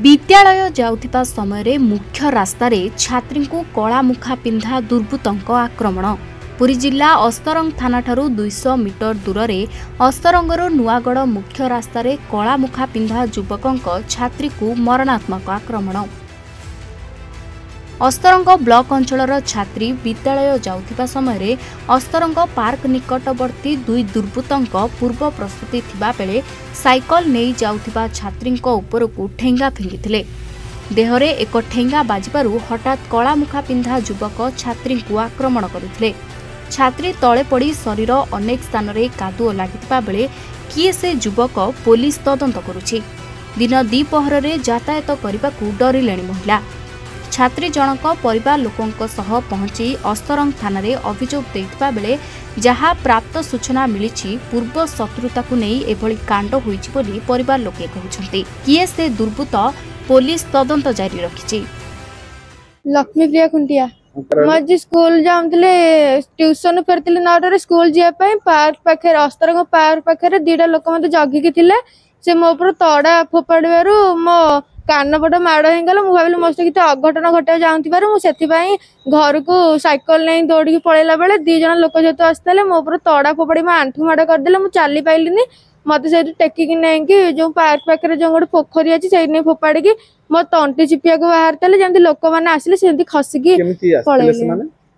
विद्यालय जाउथिबा समय मुख्य रास्तार छात्री को कला मुखा पिंधा दुर्बृत्तों आक्रमण। पुरी जिला अस्तरंग थाना 200 मीटर दूर में अस्तरंगर नुआगढ़ मुख्य रास्तार कला मुखा पिंधा युवकों छात्री को मरणात्मक आक्रमण। अस्तरंग ब्लॉक अंचलर छात्री विद्यालय जाउथिबा समय अस्तरंग पार्क निकटवर्ती दुई दुर्बृत्तों पूर्व प्रस्तुति थिबा बेले साइकल नहीं जाउथिबा छात्री उपरकू ठेंगा फिंगिथिले। देहरे एक ठेंगा बाजिबारु हठात कला मुखा पिंधा युवक छात्री को आक्रमण करथिले। छात्री तले पड़ी शरीर अनेक स्थान रे कादुओ लागिथिबा बेले किए से युवक पुलिस तदंत करुछि। दिन द्विपहर रे यातायात करबाकू डरिलेणी महिला। छात्री जनक परिवार लोकों सह पहुंची अस्तरंग थाना रे अभियोग देइथिबा बेले जहाँ प्राप्त सूचना मिली पूर्व शत्रुता को नहीं एभली कांड होईछि बोली परिवार लोके कहउछन्ति। किए से दुर्बृत्त पुलिस तदंत जारी रखिछि। लक्ष्मी प्रिया खुंटिया मज स्कूल जाउतले ट्यूशन फेरतिले 9 रे स्कूल जिया पई पार्क पाखे अस्तरंग पार्क पाखे दीटा लोक मते जगी के थिले। से मो ऊपर तड़ा फोपाड़बारु मो कान पट माड़ होगला। मुझे भाविली मो सहित अघटन घटा जाऊँ मुझे घर को साइकिल नहीं दौड़ी पलैला बेले 2 जन लोक जेहतु आसते मो ऊपर तड़ा फोपाड़ी मो आंठू माड़ करदे। मुझे चली पाइलिनी मत से टेकिक नहीं जो पार्क पाखे जो गोटे पोखरी अच्छी से फोपाड़ी मो तंटी चिपिया को बाहर जमी लोक मैंने आसिले से खसिकी पलैले।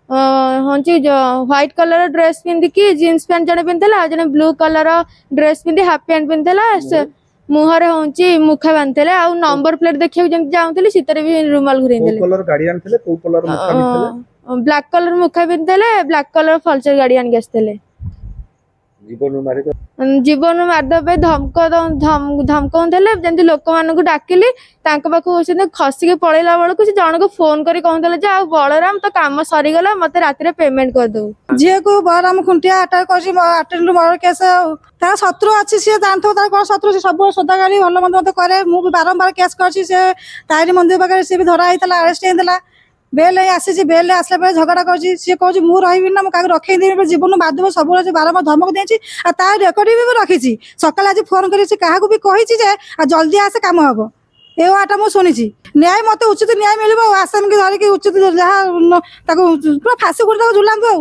हाँ जी व्हाइट कलर ड्रेस पिंधिकी जीन्स पैंट जड़े पिंधला जड़े ब्लू कलर ड्रेस पिंधि हाफ पैंट पिंधला मुहर होंची मुखा बांधले आ नंबर प्लेट देखियो जंत जाउतली सितरे भी रुमाल घुरेई देले। कलर गाड़ी आनथले को कलर मुखा बिनथले ब्लैक कलर मुखा बिनथले ब्लैक कलर फलचर गाड़ी आन गेसथले। जीवन मारद पे धमकौले जमी लोक मान डाकिली खसिक पलैला बेलू से जन को फोन कर कहते बलराम तो कम सरीगला मत राति पेमेंट करदे। झील को बलराम खुंटिया अटैक कर केस तार शत्रु अच्छी सी जानते तार शत्रु सब सदा गाड़ी भल मंद मत करे। मुझे बारंबार केस कर मंदिर पाखे सी भी धरा होता अरेस्ट होता बेल आसी बेल आसला झगड़ा कर कहूँ मुझे रही ना मुझे रखेदेवी जीवन बाधव सब बारंबार धमक देती रेकर्ड भी रखी सकाल आज फोन कर भी कही जल्दी आसे कम हम ये वाटा मुझे शुणी न्याय मत उचित न्याय मिल आसामी धरिकी उचित जहाँ पूरा फाँसी गुड़ झुलांतु।